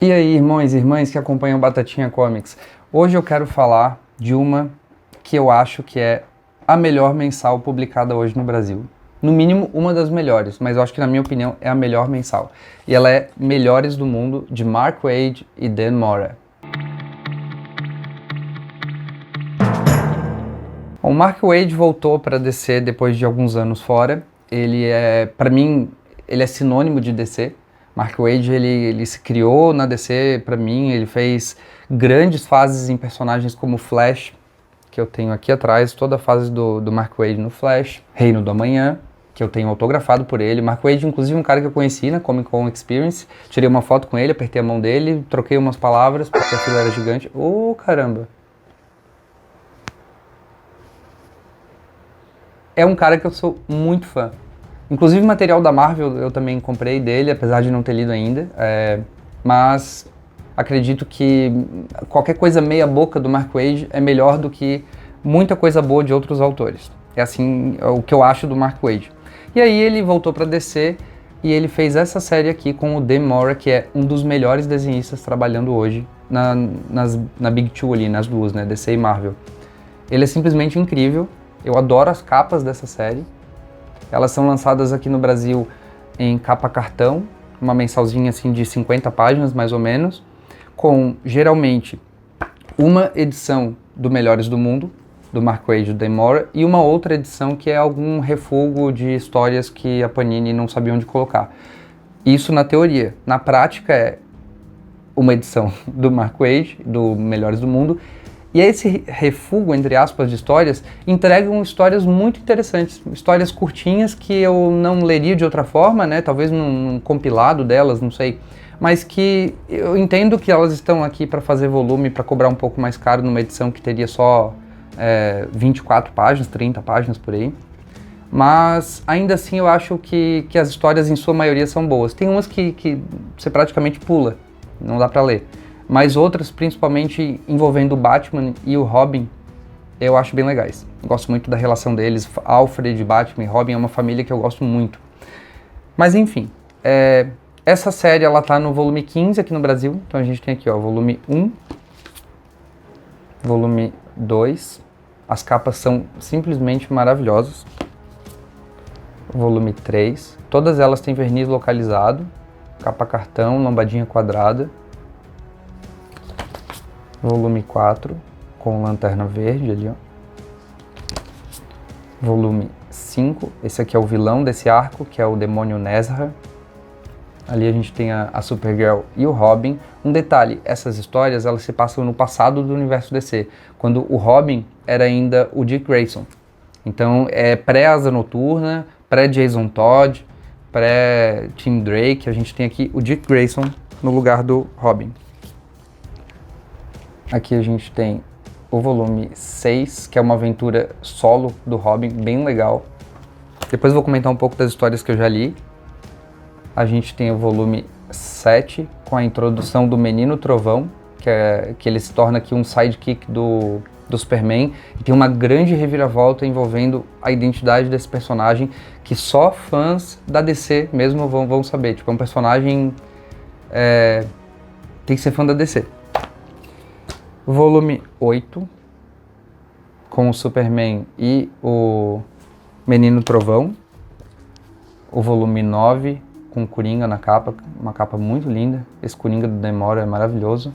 E aí, irmãos e irmãs que acompanham Batatinha Comics. Hoje eu quero falar de uma que eu acho que é a melhor mensal publicada hoje no Brasil. No mínimo, uma das melhores, mas eu acho que, na minha opinião, é a melhor mensal. E ela é Melhores do Mundo, de Mark Waid e Dan Mora. O Mark Waid voltou para DC depois de alguns anos fora. Para mim, ele é sinônimo de DC. Mark Waid, ele se criou na DC, para mim, ele fez grandes fases em personagens como Flash, que eu tenho aqui atrás, toda a fase do Mark Waid no Flash, Reino do Amanhã, que eu tenho autografado por ele. Mark Waid, inclusive, um cara que eu conheci na Comic Con Experience, tirei uma foto com ele, apertei a mão dele, troquei umas palavras, porque a fila era gigante. Ô, caramba! É um cara que eu sou muito fã. Inclusive material da Marvel eu também comprei dele, apesar de não ter lido ainda. Mas acredito que qualquer coisa meia boca do Mark Waid é melhor do que muita coisa boa de outros autores. É assim o que eu acho do Mark Waid. E aí ele voltou para DC e ele fez essa série aqui com o Dan Mora, que é um dos melhores desenhistas trabalhando hoje na Big Two ali, nas duas, né, DC e Marvel. Ele é simplesmente incrível. Eu adoro as capas dessa série. Elas são lançadas aqui no Brasil em capa cartão, uma mensalzinha assim de 50 páginas mais ou menos, com geralmente uma edição do Melhores do Mundo, do Mark Waid e do Dan Mora, e uma outra edição que é algum refúgio de histórias que a Panini não sabia onde colocar. Isso na teoria. Na prática é uma edição do Mark Waid, do Melhores do Mundo, e esse refúgio, entre aspas, de histórias, entregam histórias muito interessantes, histórias curtinhas que eu não leria de outra forma, né? Talvez num compilado delas, não sei, mas que eu entendo que elas estão aqui para fazer volume, para cobrar um pouco mais caro numa edição que teria só 24 páginas, 30 páginas por aí. Mas ainda assim eu acho que as histórias em sua maioria são boas. Tem umas que você praticamente pula, não dá para ler. Mas outras, principalmente envolvendo o Batman e o Robin, eu acho bem legais. Gosto muito da relação deles. Alfred, Batman e Robin é uma família que eu gosto muito. Mas enfim, essa série ela tá no volume 15 aqui no Brasil. Então a gente tem aqui, ó, volume 1, volume 2. As capas são simplesmente maravilhosas. Volume 3. Todas elas têm verniz localizado, capa cartão, lombadinha quadrada. Volume 4, com lanterna verde ali, ó. Volume 5, esse aqui é o vilão desse arco, que é o demônio Nezha. Ali a gente tem a Supergirl e o Robin. Um detalhe, essas histórias elas se passam no passado do universo DC, quando o Robin era ainda o Dick Grayson. Então é pré-Asa Noturna, pré-Jason Todd, pré-Tim Drake. A gente tem aqui o Dick Grayson no lugar do Robin. Aqui a gente tem o volume 6, que é uma aventura solo do Robin, bem legal. Depois eu vou comentar um pouco das histórias que eu já li. A gente tem o volume 7, com a introdução do Menino Trovão, que ele se torna aqui um sidekick do Superman. E tem uma grande reviravolta envolvendo a identidade desse personagem, que só fãs da DC mesmo vão saber. Tipo, é um personagem... tem que ser fã da DC. Volume 8, com o Superman e o Menino Trovão. O volume 9, com o Coringa na capa, uma capa muito linda. Esse Coringa do Dan Mora é maravilhoso.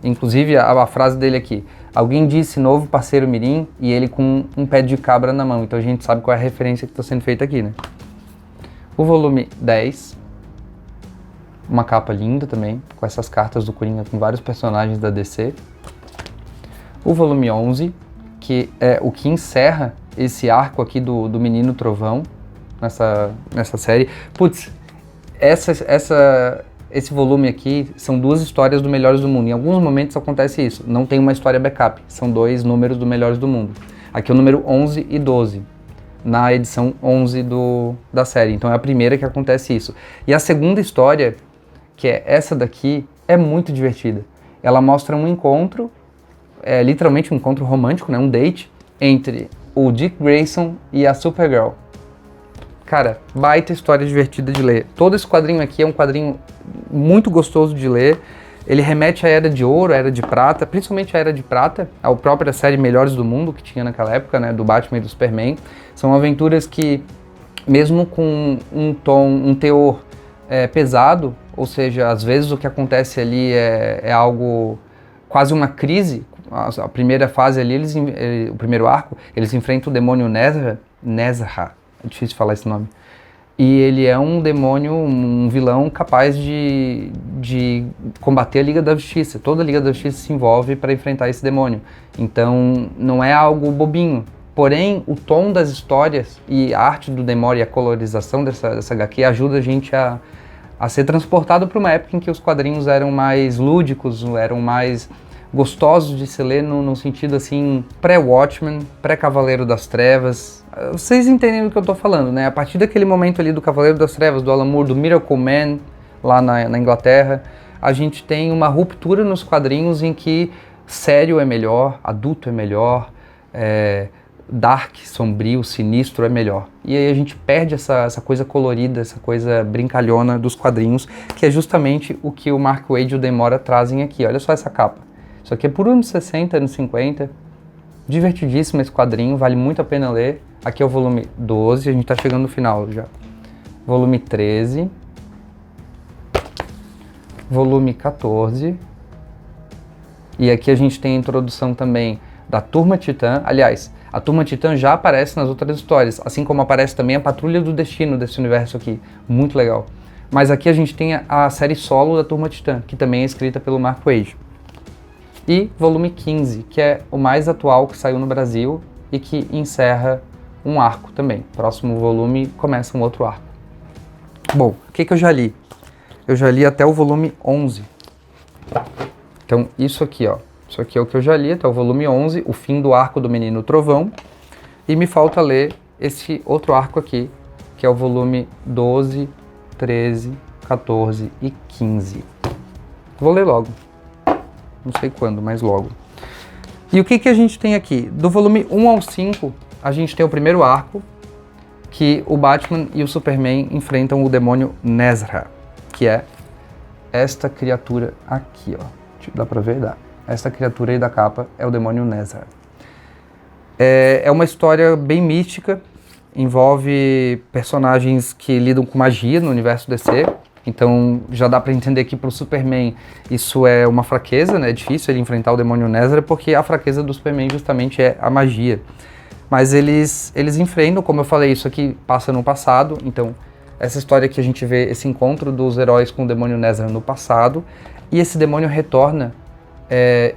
Inclusive a frase dele aqui. Alguém disse novo parceiro mirim e ele com um pé de cabra na mão. Então a gente sabe qual é a referência que está sendo feita aqui, né? O volume 10. Uma capa linda também, com essas cartas do Coringa com vários personagens da DC. O volume 11, que é o que encerra esse arco aqui do Menino Trovão, nessa série. Putz, esse volume aqui são duas histórias do Melhores do Mundo. Em alguns momentos acontece isso, não tem uma história backup, são dois números do Melhores do Mundo. Aqui é o número 11 e 12. Na edição 11 da série. Então é a primeira que acontece isso. E a segunda história, que é essa daqui, é muito divertida. Ela mostra um encontro, literalmente um encontro romântico, né, um date, entre o Dick Grayson e a Supergirl. Cara, baita história divertida de ler. Todo esse quadrinho aqui é um quadrinho muito gostoso de ler. Ele remete à Era de Ouro, à Era de Prata, principalmente à Era de Prata, a própria série Melhores do Mundo que tinha naquela época, né, do Batman e do Superman. São aventuras que, mesmo com um teor pesado, ou seja, às vezes o que acontece ali é algo, quase uma crise. A primeira fase ali, o primeiro arco, eles enfrentam o demônio Nezha, é difícil falar esse nome. E ele é um demônio, um vilão capaz de combater a Liga da Justiça. Toda a Liga da Justiça se envolve para enfrentar esse demônio. Então, não é algo bobinho. Porém, o tom das histórias e a arte do demônio e a colorização dessa HQ ajuda a gente a ser transportado para uma época em que os quadrinhos eram mais lúdicos, eram mais gostosos de se ler no sentido assim, pré-Watchmen, pré-Cavaleiro das Trevas. Vocês entendem do que eu tô falando, né? A partir daquele momento ali do Cavaleiro das Trevas, do Alan Moore, do Miracle Man, lá na Inglaterra, a gente tem uma ruptura nos quadrinhos em que sério é melhor, adulto é melhor, dark, sombrio, sinistro é melhor. E aí a gente perde essa coisa colorida, essa coisa brincalhona dos quadrinhos, que é justamente o que o Mark Waid e o Demora trazem aqui. Olha só essa capa. Isso aqui é por anos 60, anos 50, divertidíssimo esse quadrinho, vale muito a pena ler. Aqui é o volume 12, a gente tá chegando no final já. Volume 13, volume 14, e aqui a gente tem a introdução também da Turma Titã. Aliás, a Turma Titã já aparece nas outras histórias, assim como aparece também a Patrulha do Destino desse universo aqui, muito legal. Mas aqui a gente tem a série solo da Turma Titã, que também é escrita pelo Mark Waid. E volume 15, que é o mais atual que saiu no Brasil e que encerra um arco também. Próximo volume começa um outro arco. Bom, o que eu já li? Eu já li até o volume 11. Então, isso aqui, ó. Isso aqui é o que eu já li até o volume 11, o fim do arco do Menino Trovão. E me falta ler esse outro arco aqui, que é o volume 12, 13, 14 e 15. Vou ler logo. Não sei quando, mas logo. E o que a gente tem aqui? Do volume 1 ao 5, a gente tem o primeiro arco, que o Batman e o Superman enfrentam o demônio Nezha, que é esta criatura aqui, ó. Dá pra ver? Dá. Esta criatura aí da capa é o demônio Nezha. É uma história bem mística, envolve personagens que lidam com magia no universo DC. Então já dá pra entender que pro Superman isso é uma fraqueza, né? É difícil ele enfrentar o demônio Nezha, porque a fraqueza do Superman justamente é a magia. Mas eles enfrentam, como eu falei, isso aqui passa no passado. Então essa história que a gente vê, esse encontro dos heróis com o demônio Nezha no passado, e esse demônio retorna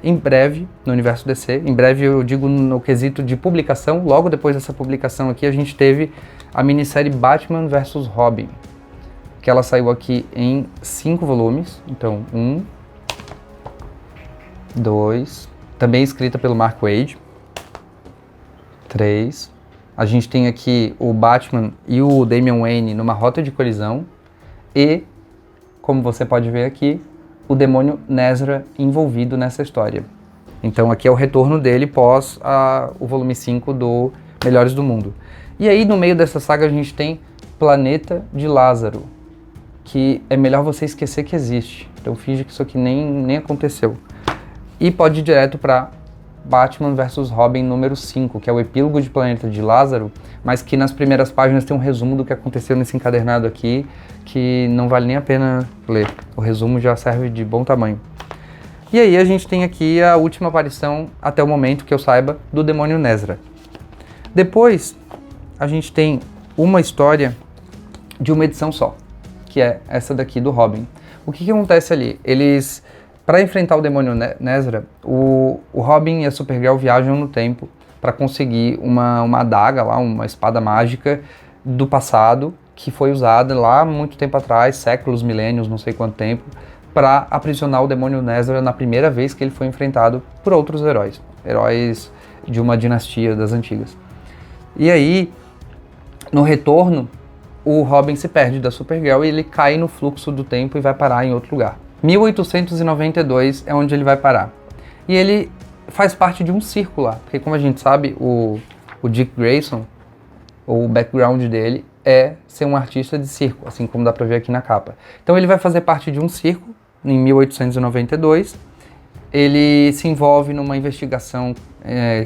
em breve no universo DC. Em breve eu digo no quesito de publicação. Logo depois dessa publicação aqui a gente teve a minissérie Batman vs Robin, que ela saiu aqui em 5 volumes. Então, 1, 2, também escrita pelo Mark Waid. 3. A gente tem aqui o Batman e o Damian Wayne numa rota de colisão. E, como você pode ver aqui, o demônio Nezha envolvido nessa história. Então aqui é o retorno dele pós o volume 5 do Melhores do Mundo. E aí no meio dessa saga a gente tem Planeta de Lázaro, que é melhor você esquecer que existe. Então finge que isso aqui nem aconteceu. E pode ir direto para Batman vs Robin número 5, que é o epílogo de Planeta de Lázaro, mas que nas primeiras páginas tem um resumo do que aconteceu nesse encadernado aqui, que não vale nem a pena ler. O resumo já serve de bom tamanho. E aí a gente tem aqui a última aparição, até o momento que eu saiba, do demônio Nezha. Depois, a gente tem uma história de uma edição só, que é essa daqui do Robin. O que acontece ali? Para enfrentar o demônio Nezha, o Robin e a Supergirl viajam no tempo para conseguir uma adaga lá, uma espada mágica do passado, que foi usada lá muito tempo atrás, séculos, milênios, não sei quanto tempo, para aprisionar o demônio Nezha na primeira vez que ele foi enfrentado por outros heróis de uma dinastia das antigas. E aí, no retorno, o Robin se perde da Supergirl e ele cai no fluxo do tempo e vai parar em outro lugar. 1892 é onde ele vai parar. E ele faz parte de um círculo lá, porque como a gente sabe, o Dick Grayson, o background dele é ser um artista de circo, assim como dá pra ver aqui na capa. Então ele vai fazer parte de um circo em 1892. Ele se envolve numa investigação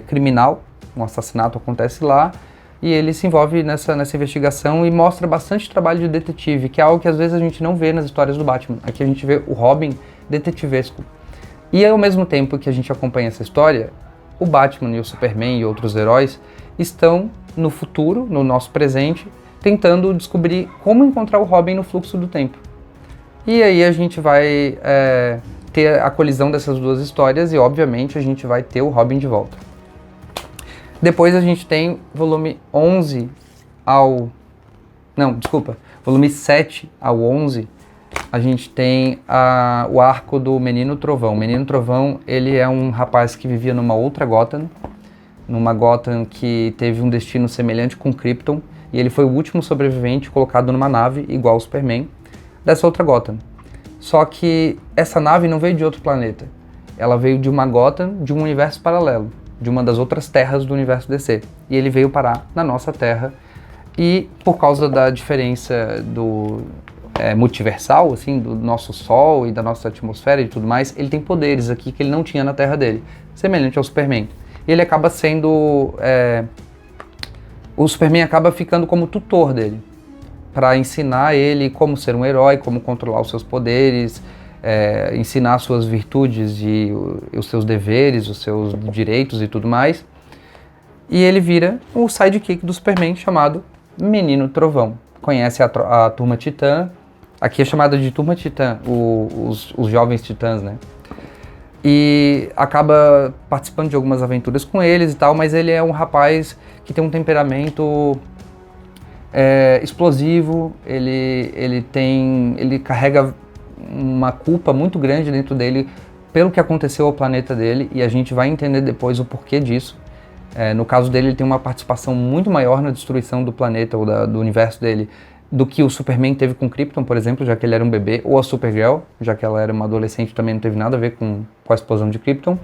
criminal, um assassinato acontece lá, e ele se envolve nessa investigação e mostra bastante trabalho de detetive, que é algo que às vezes a gente não vê nas histórias do Batman. Aqui a gente vê o Robin detetivesco. E ao mesmo tempo que a gente acompanha essa história, o Batman e o Superman e outros heróis estão no futuro, no nosso presente, tentando descobrir como encontrar o Robin no fluxo do tempo. E aí a gente vai ter a colisão dessas duas histórias e, obviamente, a gente vai ter o Robin de volta. Depois a gente tem volume 11 ao... Não, desculpa. Volume 7 ao 11, a gente tem o arco do Menino Trovão. O Menino Trovão, ele é um rapaz que vivia numa outra Gotham, numa Gotham que teve um destino semelhante com Krypton, e ele foi o último sobrevivente colocado numa nave, igual ao Superman, dessa outra Gotham. Só que essa nave não veio de outro planeta. Ela veio de uma Gotham, de um universo paralelo, de uma das outras terras do universo DC. E ele veio parar na nossa Terra, e por causa da diferença do multiversal, assim, do nosso Sol e da nossa atmosfera e tudo mais, ele tem poderes aqui que ele não tinha na Terra dele, semelhante ao Superman. E ele acaba sendo... o Superman acaba ficando como tutor dele, para ensinar ele como ser um herói, como controlar os seus poderes, ensinar suas virtudes e os seus deveres, os seus direitos e tudo mais. E ele vira o sidekick do Superman, chamado Menino Trovão. Conhece a Turma Titã, aqui é chamada de Turma Titã, os jovens titãs, né? E acaba participando de algumas aventuras com eles e tal, mas ele é um rapaz que tem um temperamento explosivo, ele carrega uma culpa muito grande dentro dele pelo que aconteceu ao planeta dele, e a gente vai entender depois o porquê disso. No caso dele, ele tem uma participação muito maior na destruição do planeta ou do universo dele do que o Superman teve com Krypton, por exemplo, já que ele era um bebê, ou a Supergirl, já que ela era uma adolescente, também não teve nada a ver com a explosão de Krypton.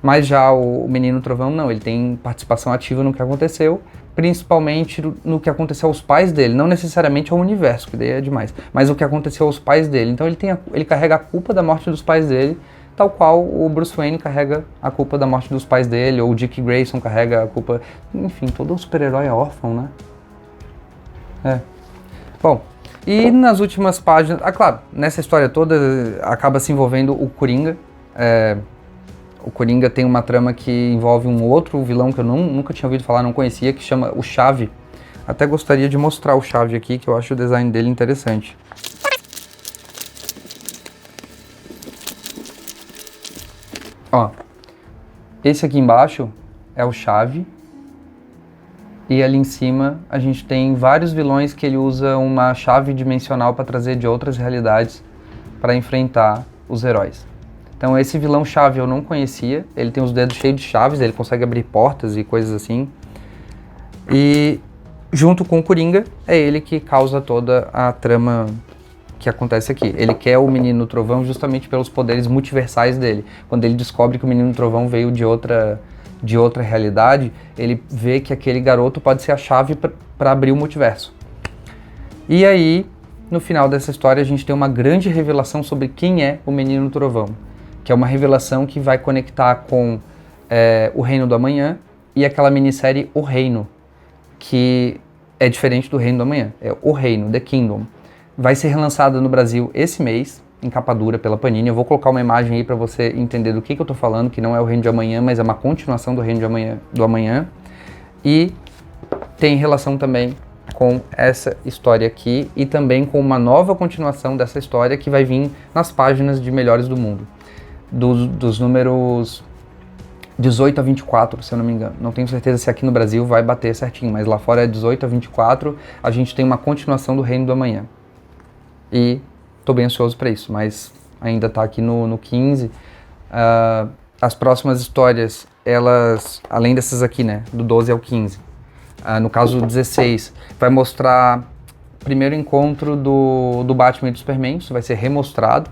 Mas já o Menino Trovão não, ele tem participação ativa no que aconteceu, principalmente no que aconteceu aos pais dele, não necessariamente ao universo, que daí é demais, mas o que aconteceu aos pais dele. Então ele carrega a culpa da morte dos pais dele, tal qual o Bruce Wayne carrega a culpa da morte dos pais dele, ou o Dick Grayson carrega a culpa... Enfim, todo super-herói é órfão, né? Bom, e nas últimas páginas... claro, nessa história toda acaba se envolvendo o Coringa. O Coringa tem uma trama que envolve um outro vilão que eu nunca tinha ouvido falar, não conhecia, que chama o Chave. Até gostaria de mostrar o Chave aqui, que eu acho o design dele interessante. Ó, esse aqui embaixo é o Chave, e ali em cima a gente tem vários vilões que ele usa uma chave dimensional para trazer de outras realidades para enfrentar os heróis. Então esse vilão Chave eu não conhecia, ele tem os dedos cheios de chaves, ele consegue abrir portas e coisas assim. E junto com o Coringa, é ele que causa toda a trama que acontece aqui. Ele quer o Menino Trovão justamente pelos poderes multiversais dele. Quando ele descobre que o Menino Trovão veio de outra realidade, ele vê que aquele garoto pode ser a chave para abrir o multiverso. E aí, no final dessa história, a gente tem uma grande revelação sobre quem é o Menino Trovão, que é uma revelação que vai conectar com o Reino do Amanhã e aquela minissérie O Reino, que é diferente do Reino do Amanhã, é O Reino, The Kingdom. Vai ser relançada no Brasil esse mês, em capa dura pela Panini. Eu vou colocar uma imagem aí para você entender do que eu tô falando, que não é o Reino de Amanhã, mas é uma continuação do Reino do Amanhã. E tem relação também com essa história aqui e também com uma nova continuação dessa história que vai vir nas páginas de Melhores do Mundo, dos números 18 a 24, se eu não me engano. Não tenho certeza se aqui no Brasil vai bater certinho, mas lá fora é 18 a 24, a gente tem uma continuação do Reino do Amanhã. E estou bem ansioso para isso, mas ainda está aqui no 15. As próximas histórias, elas, além dessas aqui, né, do 12 ao 15, no caso do 16, vai mostrar o primeiro encontro do Batman e do Superman, isso vai ser remostrado.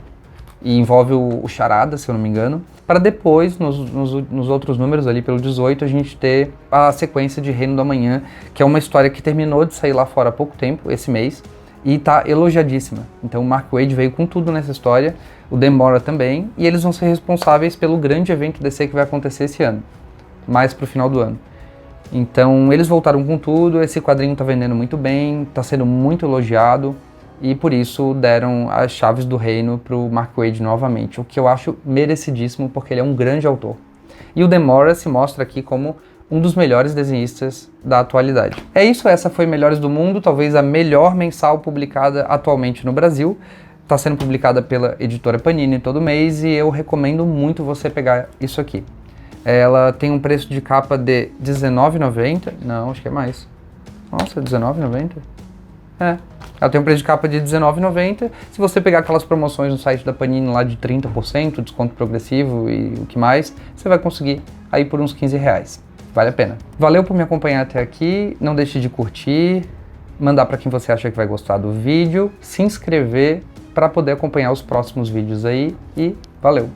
e envolve o Charada, se eu não me engano, para depois, nos outros números ali pelo 18, a gente ter a sequência de Reino do Amanhã, que é uma história que terminou de sair lá fora há pouco tempo, esse mês, e tá elogiadíssima. Então o Mark Waid veio com tudo nessa história, o Demora também, e eles vão ser responsáveis pelo grande evento DC que vai acontecer esse ano, mais pro final do ano. Então eles voltaram com tudo, esse quadrinho tá vendendo muito bem, tá sendo muito elogiado, e por isso deram as chaves do reino pro Mark Waid novamente, o que eu acho merecidíssimo, porque ele é um grande autor. E o Demora se mostra aqui como um dos melhores desenhistas da atualidade. É isso, essa foi Melhores do Mundo, talvez a melhor mensal publicada atualmente no Brasil. Está sendo publicada pela editora Panini todo mês e eu recomendo muito você pegar isso aqui. Ela tem um preço de capa de R$19,90, não, acho que é mais. Nossa, R$19,90? É. Ela tem um preço de capa de R$19,90. Se você pegar aquelas promoções no site da Panini lá de 30%, desconto progressivo e o que mais, você vai conseguir aí por uns R$15. Vale a pena. Valeu por me acompanhar até aqui. Não deixe de curtir, mandar para quem você acha que vai gostar do vídeo, se inscrever para poder acompanhar os próximos vídeos aí e valeu!